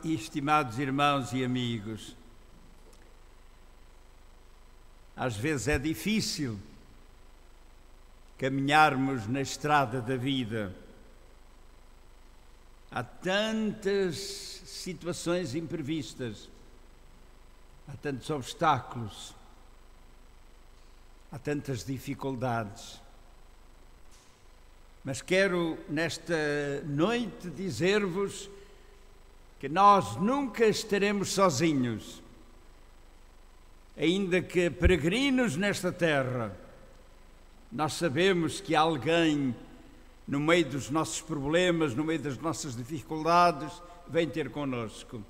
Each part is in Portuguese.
Estimados irmãos e amigos, às vezes é difícil caminharmos na estrada da vida. Há tantas situações imprevistas, há tantos obstáculos, há tantas dificuldades. Mas quero nesta noite dizer-vos que nós nunca estaremos sozinhos, ainda que peregrinos nesta terra. Nós sabemos que há alguém no meio dos nossos problemas, no meio das nossas dificuldades, vem ter connosco.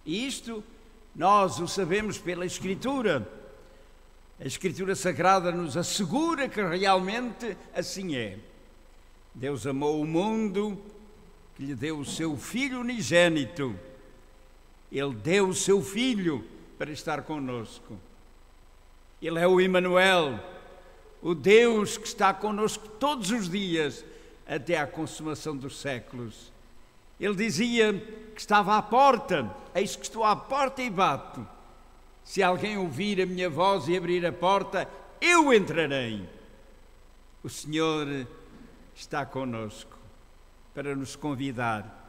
E isto nós o sabemos pela Escritura. A Escritura Sagrada nos assegura que realmente assim é. Deus amou o mundo, que lhe deu o seu Filho unigênito. Ele deu o seu Filho para estar conosco. Ele é o Emanuel, o Deus que está conosco todos os dias até à consumação dos séculos. Ele dizia que estava à porta: eis que estou à porta e bato. Se alguém ouvir a minha voz e abrir a porta, eu entrarei. O Senhor está conosco para nos convidar.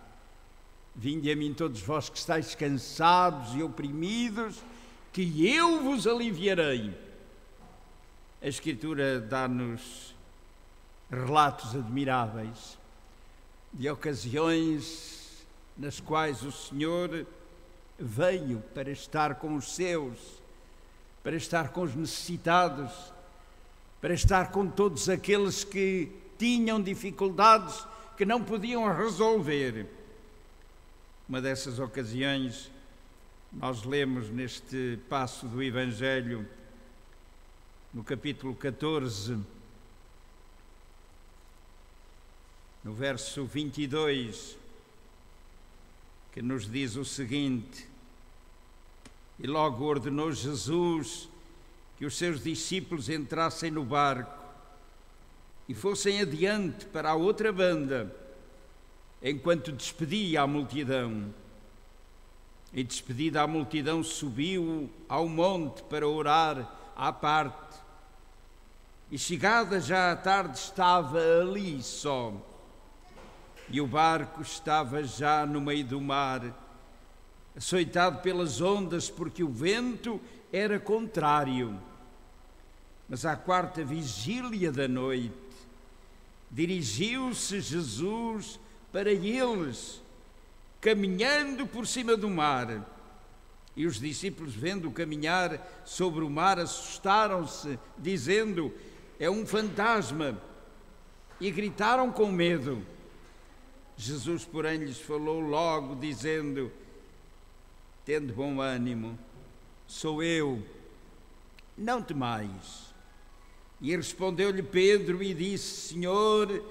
Vinde a mim todos vós que estáis cansados e oprimidos, que eu vos aliviarei. A Escritura dá-nos relatos admiráveis de ocasiões nas quais o Senhor veio para estar com os seus, para estar com os necessitados, para estar com todos aqueles que tinham dificuldades que não podiam resolver. Uma dessas ocasiões nós lemos neste passo do Evangelho, no capítulo 14, no verso 22, que nos diz o seguinte: e logo ordenou Jesus que os seus discípulos entrassem no barco e fossem adiante para a outra banda, enquanto despedia a multidão. E despedida a multidão, subiu ao monte para orar à parte. E chegada já a tarde, estava ali só. E o barco estava já no meio do mar, açoitado pelas ondas, porque o vento era contrário. Mas à quarta vigília da noite, dirigiu-se Jesus para eles, caminhando por cima do mar. E os discípulos, vendo-o caminhar sobre o mar, assustaram-se, dizendo: é um fantasma, e gritaram com medo. Jesus, porém, lhes falou logo, dizendo: tende bom ânimo, sou eu, não temais. E respondeu-lhe Pedro e disse: Senhor,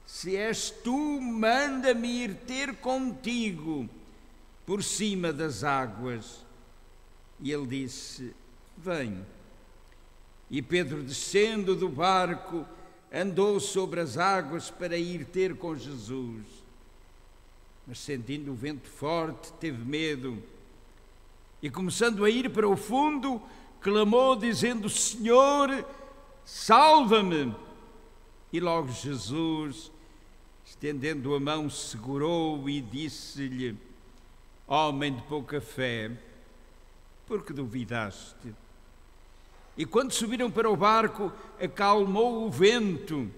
se és tu, manda-me ir ter contigo por cima das águas. E ele disse: vem. E Pedro, descendo do barco, andou sobre as águas para ir ter com Jesus. Mas sentindo o vento forte, teve medo. E começando a ir para o fundo, clamou dizendo: Senhor, salva-me. E logo Jesus, estendendo a mão, segurou e disse-lhe: homem de pouca fé, por que duvidaste? E quando subiram para o barco, acalmou o vento.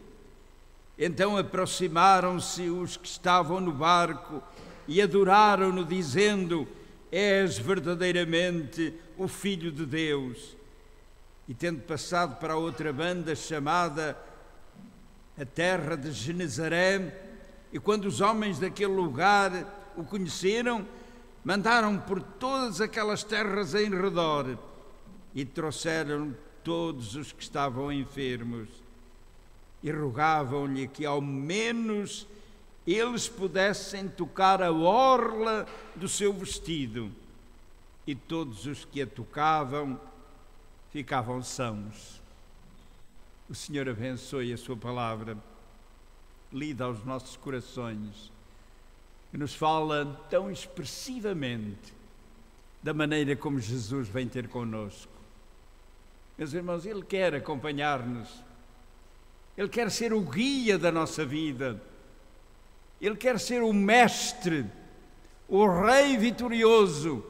Então aproximaram-se os que estavam no barco e adoraram-no, dizendo: és verdadeiramente o Filho de Deus. E tendo passado para a outra banda, chamada a terra de Genezaré, e quando os homens daquele lugar o conheceram, mandaram por todas aquelas terras em redor e trouxeram todos os que estavam enfermos e rogavam-lhe que ao menos eles pudessem tocar a orla do seu vestido, e todos os que a tocavam ficavam sãos. O Senhor abençoe a sua palavra, lida aos nossos corações, que nos fala tão expressivamente da maneira como Jesus vem ter connosco. Meus irmãos, Ele quer acompanhar-nos, Ele quer ser o guia da nossa vida, Ele quer ser o mestre, o Rei vitorioso,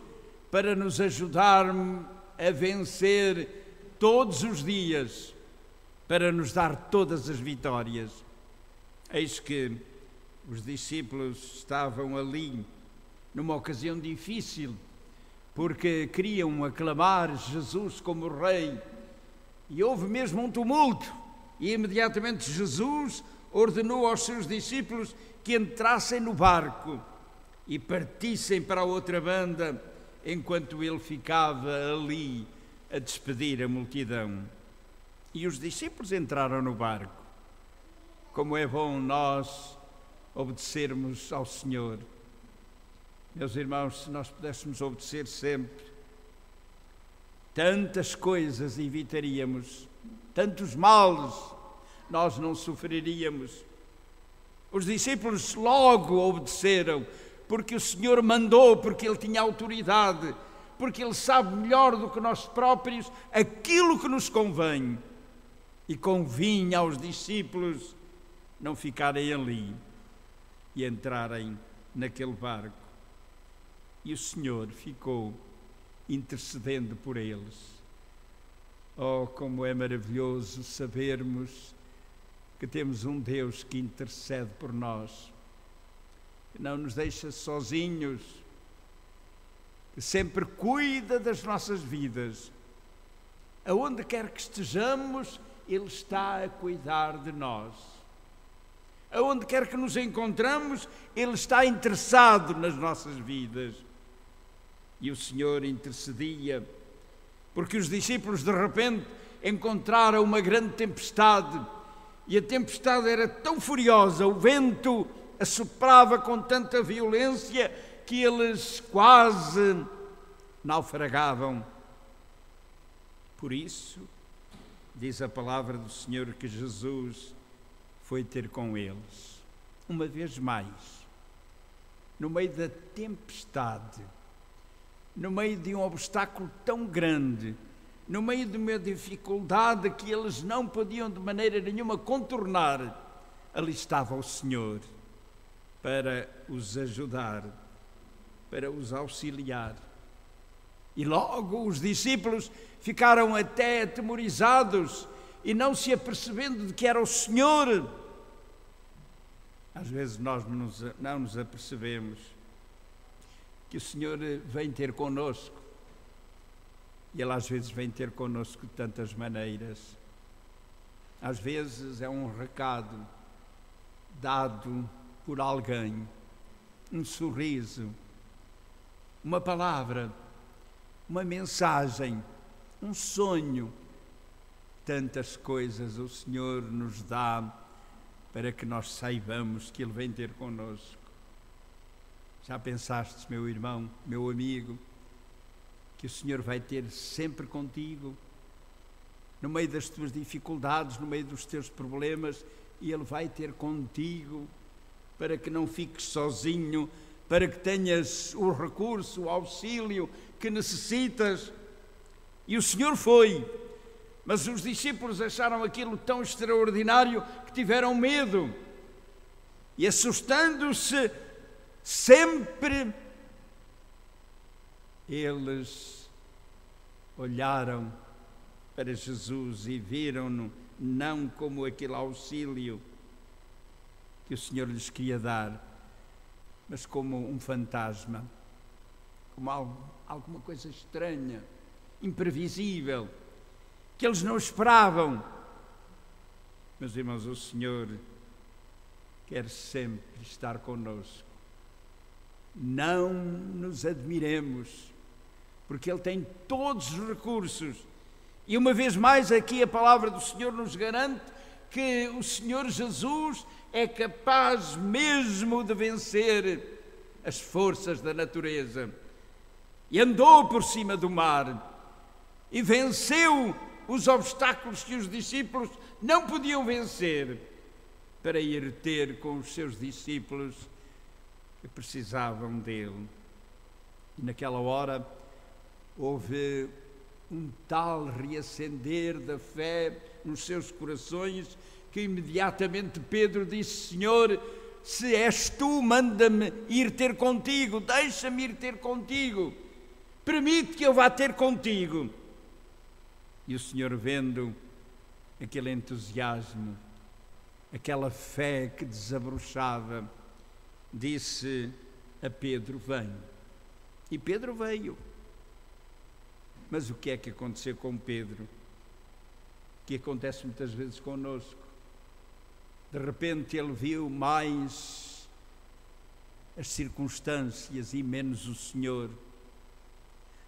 para nos ajudar a vencer todos os dias, para nos dar todas as vitórias. Eis que os discípulos estavam ali numa ocasião difícil, porque queriam aclamar Jesus como Rei, e houve mesmo um tumulto, e imediatamente Jesus ordenou aos seus discípulos que entrassem no barco e partissem para a outra banda, enquanto ele ficava ali a despedir a multidão. E os discípulos entraram no barco. Como é bom nós obedecermos ao Senhor. Meus irmãos, se nós pudéssemos obedecer sempre, tantas coisas evitaríamos, tantos males nós não sofreríamos. Os discípulos logo obedeceram, porque o Senhor mandou, porque Ele tinha autoridade, porque Ele sabe melhor do que nós próprios aquilo que nos convém. E convinha aos discípulos não ficarem ali e entrarem naquele barco. E o Senhor ficou intercedendo por eles. Oh, como é maravilhoso sabermos que temos um Deus que intercede por nós, que não nos deixa sozinhos, que sempre cuida das nossas vidas. Aonde quer que estejamos, Ele está a cuidar de nós. Aonde quer que nos encontramos, Ele está interessado nas nossas vidas. E o Senhor intercedia, porque os discípulos de repente encontraram uma grande tempestade, e a tempestade era tão furiosa, o vento assoprava com tanta violência que eles quase naufragavam. Por isso, diz a palavra do Senhor que Jesus foi ter com eles, uma vez mais, no meio da tempestade, no meio de um obstáculo tão grande, no meio de uma dificuldade que eles não podiam de maneira nenhuma contornar. Ali estava o Senhor para os ajudar, para os auxiliar. E logo os discípulos ficaram até atemorizados e não se apercebendo de que era o Senhor. Às vezes nós não nos apercebemos que o Senhor vem ter connosco, e Ele às vezes vem ter connosco de tantas maneiras. Às vezes é um recado dado por alguém, um sorriso, uma palavra, uma mensagem, um sonho. Tantas coisas o Senhor nos dá para que nós saibamos que Ele vem ter connosco. Já pensaste, meu irmão, meu amigo, que o Senhor vai ter sempre contigo, no meio das tuas dificuldades, no meio dos teus problemas, e Ele vai ter contigo, para que não fiques sozinho, para que tenhas o recurso, o auxílio que necessitas. E o Senhor foi, mas os discípulos acharam aquilo tão extraordinário que tiveram medo, e assustando-se sempre, eles olharam para Jesus e viram-no não como aquele auxílio que o Senhor lhes queria dar, mas como um fantasma, como alguma coisa estranha, imprevisível, que eles não esperavam. Meus irmãos, o Senhor quer sempre estar conosco. Não nos admiremos, porque Ele tem todos os recursos. E uma vez mais aqui a palavra do Senhor nos garante que o Senhor Jesus é capaz mesmo de vencer as forças da natureza. E andou por cima do mar e venceu os obstáculos que os discípulos não podiam vencer, para ir ter com os seus discípulos que precisavam dele. E naquela hora houve um tal reacender da fé nos seus corações que imediatamente Pedro disse: Senhor, se és tu, manda-me ir ter contigo, deixa-me ir ter contigo, permite que eu vá ter contigo. E o Senhor, vendo aquele entusiasmo, aquela fé que desabrochava, disse a Pedro: vem. E Pedro veio. Mas o que é que aconteceu com Pedro? Que acontece muitas vezes connosco. De repente ele viu mais as circunstâncias e menos o Senhor.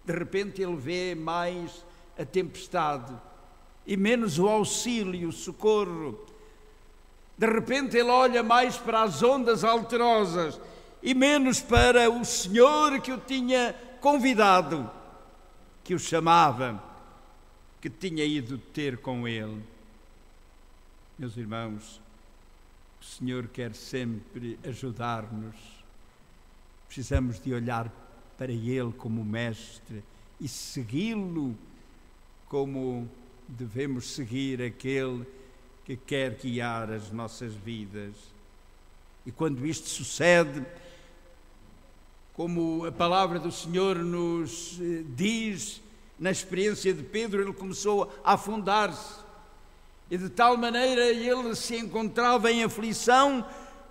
De repente ele vê mais a tempestade e menos o auxílio e o socorro. De repente ele olha mais para as ondas alterosas e menos para o Senhor que o tinha convidado, que o chamava, que tinha ido ter com ele. Meus irmãos, o Senhor quer sempre ajudar-nos. Precisamos de olhar para Ele como Mestre e segui-lo como devemos seguir aquele que quer guiar as nossas vidas. E quando isto sucede, como a palavra do Senhor nos diz, na experiência de Pedro, ele começou a afundar-se. E de tal maneira ele se encontrava em aflição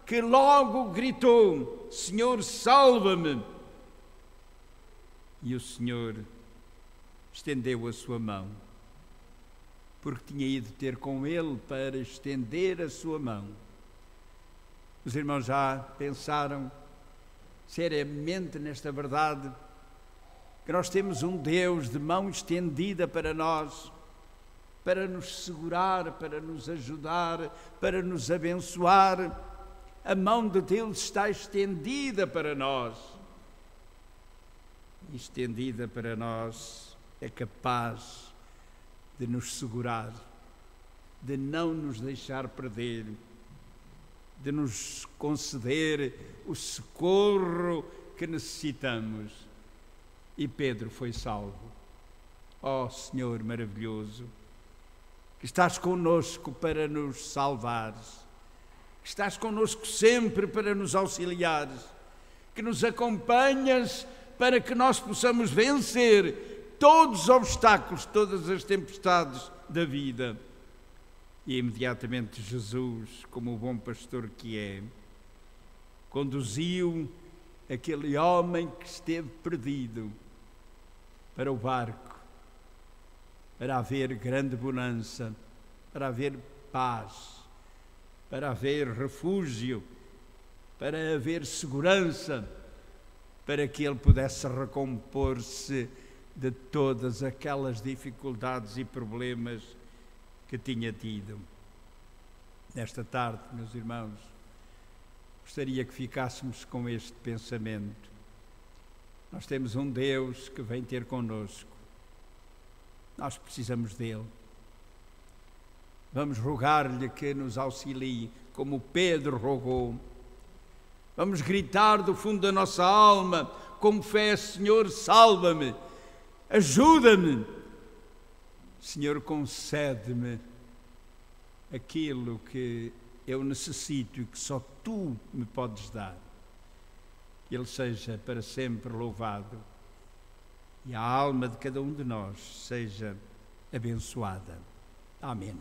que logo gritou: Senhor, salva-me! E o Senhor estendeu a sua mão, porque tinha ido ter com ele para estender a sua mão. Os irmãos já pensaram seriamente nesta verdade, que nós temos um Deus de mão estendida para nós, para nos segurar, para nos ajudar, para nos abençoar. A mão de Deus está estendida para nós. E estendida para nós é capaz de nos segurar, de não nos deixar perder, de nos conceder o socorro que necessitamos. E Pedro foi salvo. Ó Senhor maravilhoso, que estás conosco para nos salvares, que estás conosco sempre para nos auxiliares, que nos acompanhas para que nós possamos vencer todos os obstáculos, todas as tempestades da vida. E imediatamente Jesus, como o bom pastor que é, conduziu aquele homem que esteve perdido para o barco, para haver grande bonança, para haver paz, para haver refúgio, para haver segurança, para que ele pudesse recompor-se de todas aquelas dificuldades e problemas que tinha tido. Nesta tarde, meus irmãos, gostaria que ficássemos com este pensamento. Nós temos um Deus que vem ter connosco. Nós precisamos dele. Vamos rogar-lhe que nos auxilie, como Pedro rogou. Vamos gritar do fundo da nossa alma, com fé: Senhor, salva-me, ajuda-me. Senhor, concede-me aquilo que eu necessito e que só Tu me podes dar. Que Ele seja para sempre louvado e a alma de cada um de nós seja abençoada. Amém.